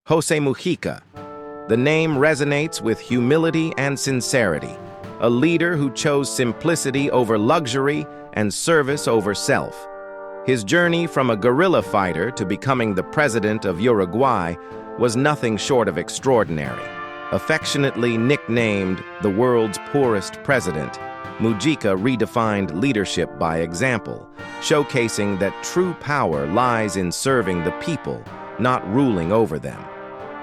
José Mujica. The name resonates with humility and sincerity, a leader who chose simplicity over luxury and service over self. His journey from a guerrilla fighter to becoming the president of Uruguay was nothing short of extraordinary. Affectionately nicknamed the world's poorest president, Mujica redefined leadership by example, showcasing that true power lies in serving the people, not ruling over them.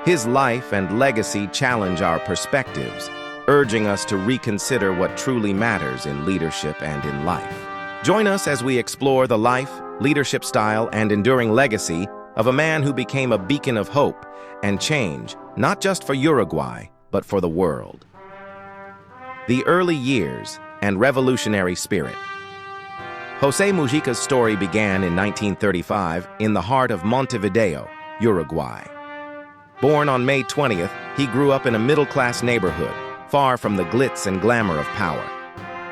His life and legacy challenge our perspectives, urging us to reconsider what truly matters in leadership and in life. Join us as we explore the life, leadership style, and enduring legacy of a man who became a beacon of hope and change, not just for Uruguay, but for the world. The early years and revolutionary spirit. José Mujica's story began in 1935 in the heart of Montevideo, Uruguay. Born on May 20th, he grew up in a middle-class neighborhood, far from the glitz and glamour of power.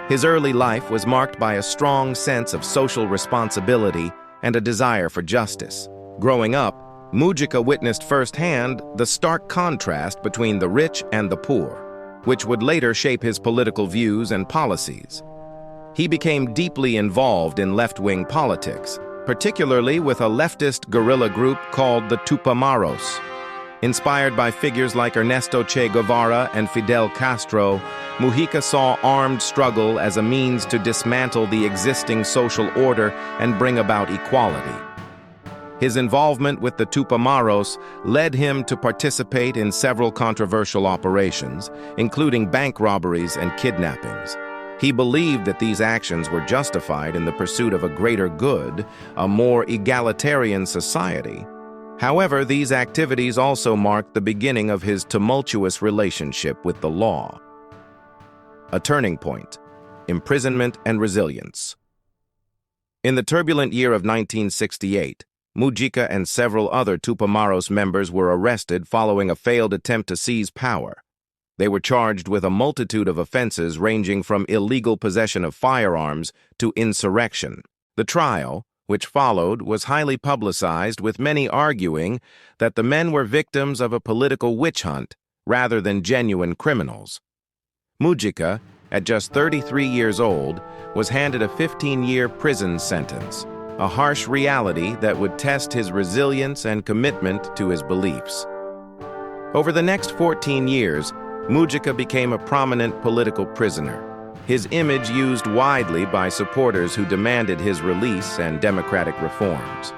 His early life was marked by a strong sense of social responsibility and a desire for justice. Growing up, Mujica witnessed firsthand the stark contrast between the rich and the poor, which would later shape his political views and policies. He became deeply involved in left-wing politics, particularly with a leftist guerrilla group called the Tupamaros. Inspired by figures like Ernesto Che Guevara and Fidel Castro, Mujica saw armed struggle as a means to dismantle the existing social order and bring about equality. His involvement with the Tupamaros led him to participate in several controversial operations, including bank robberies and kidnappings. He believed that these actions were justified in the pursuit of a greater good, a more egalitarian society. However, these activities also marked the beginning of his tumultuous relationship with the law. A turning point: imprisonment and resilience. In the turbulent year of 1968, Mujica and several other Tupamaros members were arrested following a failed attempt to seize power. They were charged with a multitude of offenses ranging from illegal possession of firearms to insurrection. The trial, which followed, was highly publicized, with many arguing that the men were victims of a political witch hunt rather than genuine criminals. Mujica, at just 33 years old, was handed a 15-year prison sentence, a harsh reality that would test his resilience and commitment to his beliefs. Over the next 14 years, Mujica became a prominent political prisoner, his image used widely by supporters who demanded his release and democratic reforms.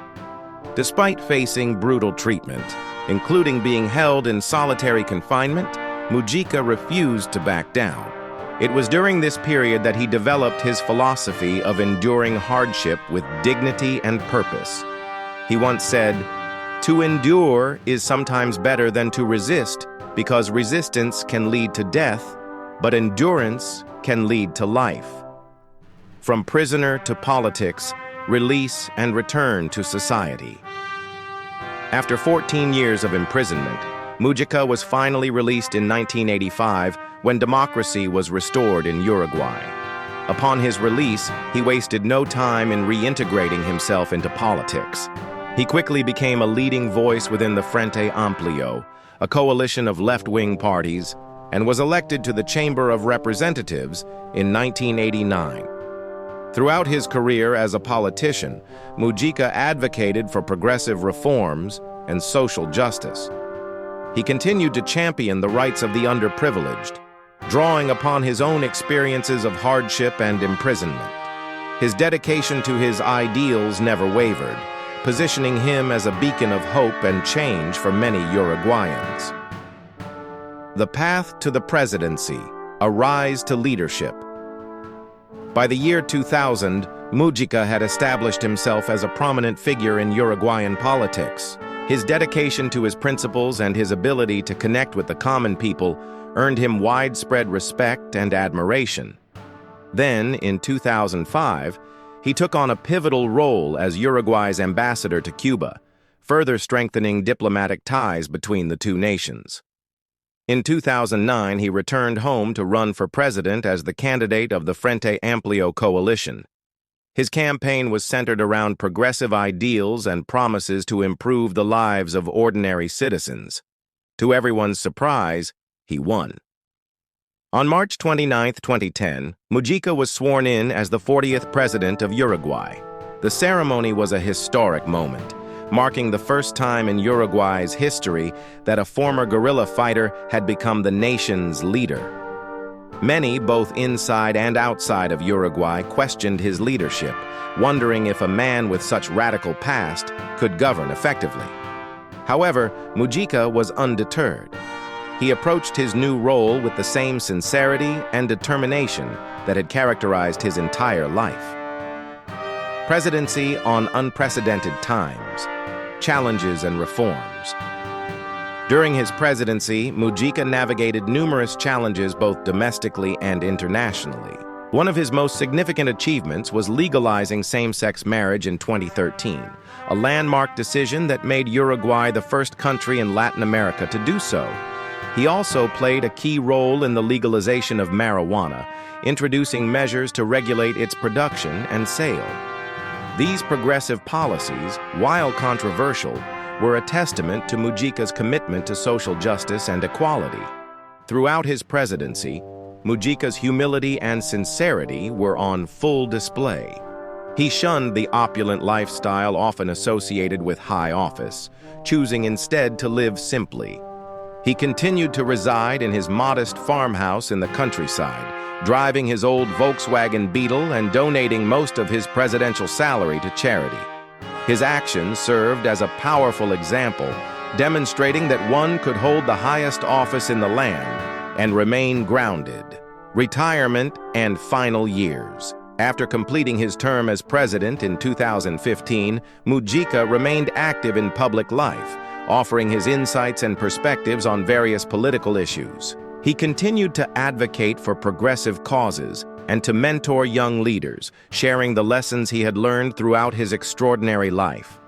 Despite facing brutal treatment, including being held in solitary confinement, Mujica refused to back down. It was during this period that he developed his philosophy of enduring hardship with dignity and purpose. He once said, "To endure is sometimes better than to resist, because resistance can lead to death, but endurance can lead to life." From prisoner to politics, release and return to society. After 14 years of imprisonment, Mujica was finally released in 1985 when democracy was restored in Uruguay. Upon his release, he wasted no time in reintegrating himself into politics. He quickly became a leading voice within the Frente Amplio, a coalition of left-wing parties, and was elected to the Chamber of Representatives in 1989. Throughout his career as a politician, Mujica advocated for progressive reforms and social justice. He continued to champion the rights of the underprivileged, drawing upon his own experiences of hardship and imprisonment. His dedication to his ideals never wavered, positioning him as a beacon of hope and change for many Uruguayans. The path to the presidency, a rise to leadership. By the year 2000, Mujica had established himself as a prominent figure in Uruguayan politics. His dedication to his principles and his ability to connect with the common people earned him widespread respect and admiration. Then, in 2005, he took on a pivotal role as Uruguay's ambassador to Cuba, further strengthening diplomatic ties between the two nations. In 2009, he returned home to run for president as the candidate of the Frente Amplio coalition. His campaign was centered around progressive ideals and promises to improve the lives of ordinary citizens. To everyone's surprise, he won. On March 29, 2010, Mujica was sworn in as the 40th president of Uruguay. The ceremony was a historic moment, marking the first time in Uruguay's history that a former guerrilla fighter had become the nation's leader. Many, both inside and outside of Uruguay, questioned his leadership, wondering if a man with such radical past could govern effectively. However, Mujica was undeterred. He approached his new role with the same sincerity and determination that had characterized his entire life. Presidency on unprecedented times, challenges and reforms. During his presidency, Mujica navigated numerous challenges both domestically and internationally. One of his most significant achievements was legalizing same-sex marriage in 2013, a landmark decision that made Uruguay the first country in Latin America to do so. He also played a key role in the legalization of marijuana, introducing measures to regulate its production and sale. These progressive policies, while controversial, were a testament to Mujica's commitment to social justice and equality. Throughout his presidency, Mujica's humility and sincerity were on full display. He shunned the opulent lifestyle often associated with high office, choosing instead to live simply. He continued to reside in his modest farmhouse in the countryside, driving his old Volkswagen Beetle and donating most of his presidential salary to charity. His actions served as a powerful example, demonstrating that one could hold the highest office in the land and remain grounded. Retirement and final years. After completing his term as president in 2015, Mujica remained active in public life, offering his insights and perspectives on various political issues. He continued to advocate for progressive causes and to mentor young leaders, sharing the lessons he had learned throughout his extraordinary life.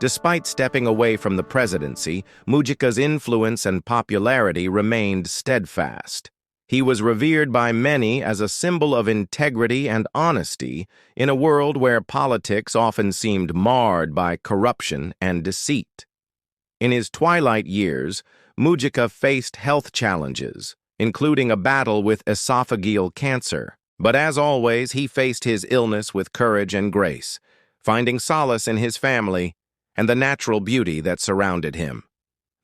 Despite stepping away from the presidency, Mujica's influence and popularity remained steadfast. He was revered by many as a symbol of integrity and honesty in a world where politics often seemed marred by corruption and deceit. In his twilight years, Mujica faced health challenges, including a battle with esophageal cancer. But as always, he faced his illness with courage and grace, finding solace in his family and the natural beauty that surrounded him.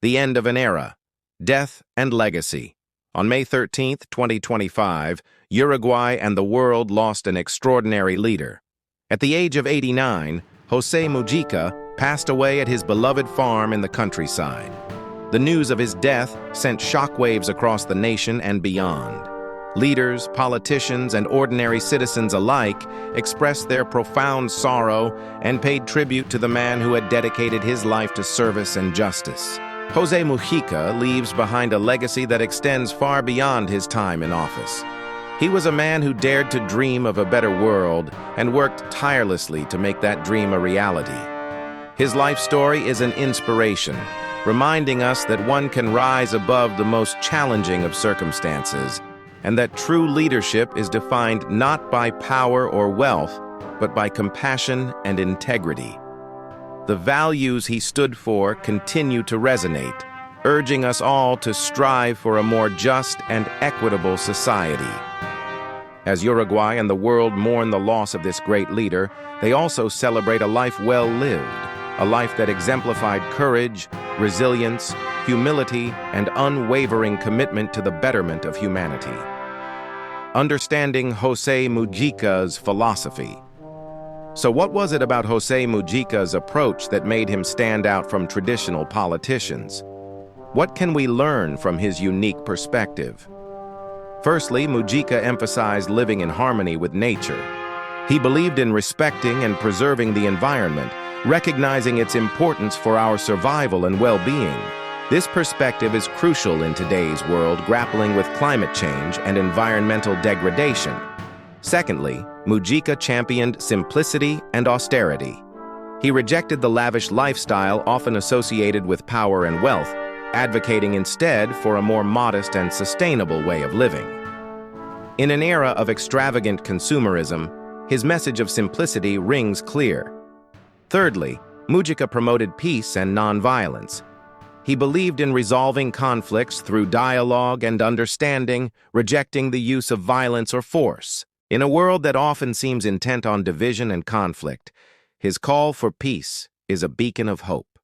The end of an era, death and legacy. On May 13, 2025, Uruguay and the world lost an extraordinary leader. At the age of 89, José Mujica passed away at his beloved farm in the countryside. The news of his death sent shockwaves across the nation and beyond. Leaders, politicians, and ordinary citizens alike expressed their profound sorrow and paid tribute to the man who had dedicated his life to service and justice. José Mujica leaves behind a legacy that extends far beyond his time in office. He was a man who dared to dream of a better world and worked tirelessly to make that dream a reality. His life story is an inspiration, reminding us that one can rise above the most challenging of circumstances, and that true leadership is defined not by power or wealth, but by compassion and integrity. The values he stood for continue to resonate, urging us all to strive for a more just and equitable society. As Uruguay and the world mourn the loss of this great leader, they also celebrate a life well lived, a life that exemplified courage, resilience, humility, and unwavering commitment to the betterment of humanity. Understanding José Mujica's philosophy. So what was it about José Mujica's approach that made him stand out from traditional politicians? What can we learn from his unique perspective? Firstly, Mujica emphasized living in harmony with nature. He believed in respecting and preserving the environment, recognizing its importance for our survival and well-being. This perspective is crucial in today's world grappling with climate change and environmental degradation. Secondly, Mujica championed simplicity and austerity. He rejected the lavish lifestyle often associated with power and wealth, advocating instead for a more modest and sustainable way of living. In an era of extravagant consumerism, His message of simplicity rings clear. Thirdly, Mujica promoted peace and nonviolence. He believed in resolving conflicts through dialogue and understanding, rejecting the use of violence or force. In a world that often seems intent on division and conflict, his call for peace is a beacon of hope.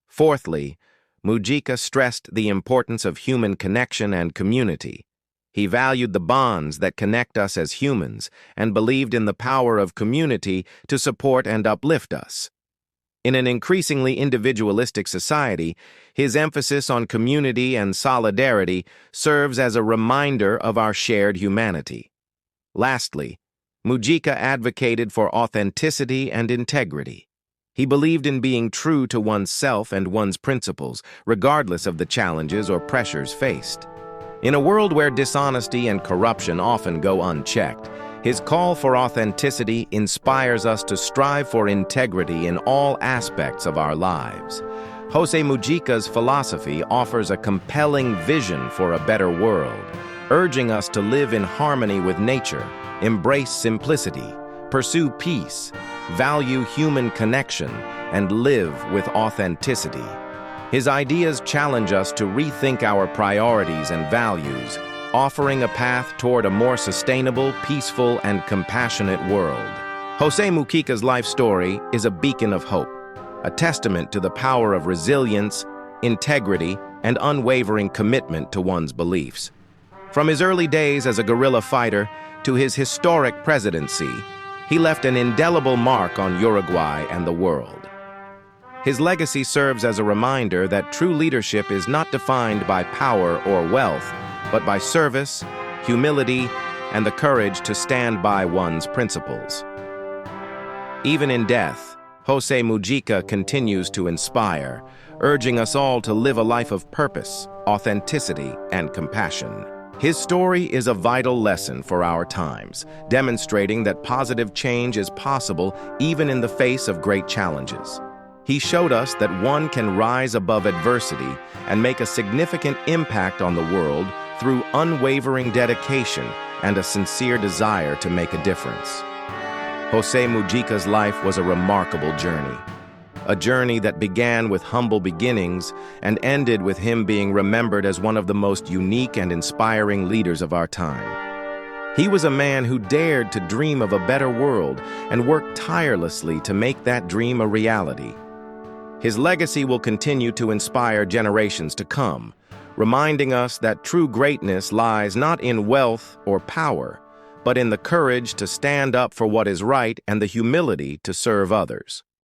Fourthly, Mujica stressed the importance of human connection and community. He valued the bonds that connect us as humans and believed in the power of community to support and uplift us. In an increasingly individualistic society, his emphasis on community and solidarity serves as a reminder of our shared humanity. Lastly, Mujica advocated for authenticity and integrity. He believed in being true to oneself and one's principles, regardless of the challenges or pressures faced. In a world where dishonesty and corruption often go unchecked, his call for authenticity inspires us to strive for integrity in all aspects of our lives. José Mujica's philosophy offers a compelling vision for a better world, urging us to live in harmony with nature, embrace simplicity, pursue peace, value human connection, and live with authenticity. His ideas challenge us to rethink our priorities and values, offering a path toward a more sustainable, peaceful, and compassionate world. José Mujica's life story is a beacon of hope, a testament to the power of resilience, integrity, and unwavering commitment to one's beliefs. From his early days as a guerrilla fighter to his historic presidency, he left an indelible mark on Uruguay and the world. His legacy serves as a reminder that true leadership is not defined by power or wealth, but by service, humility, and the courage to stand by one's principles. Even in death, José Mujica continues to inspire, urging us all to live a life of purpose, authenticity, and compassion. His story is a vital lesson for our times, demonstrating that positive change is possible even in the face of great challenges. He showed us that one can rise above adversity and make a significant impact on the world through unwavering dedication and a sincere desire to make a difference. José Mujica's life was a remarkable journey, a journey that began with humble beginnings and ended with him being remembered as one of the most unique and inspiring leaders of our time. He was a man who dared to dream of a better world and worked tirelessly to make that dream a reality. His legacy will continue to inspire generations to come, reminding us that true greatness lies not in wealth or power, but in the courage to stand up for what is right and the humility to serve others.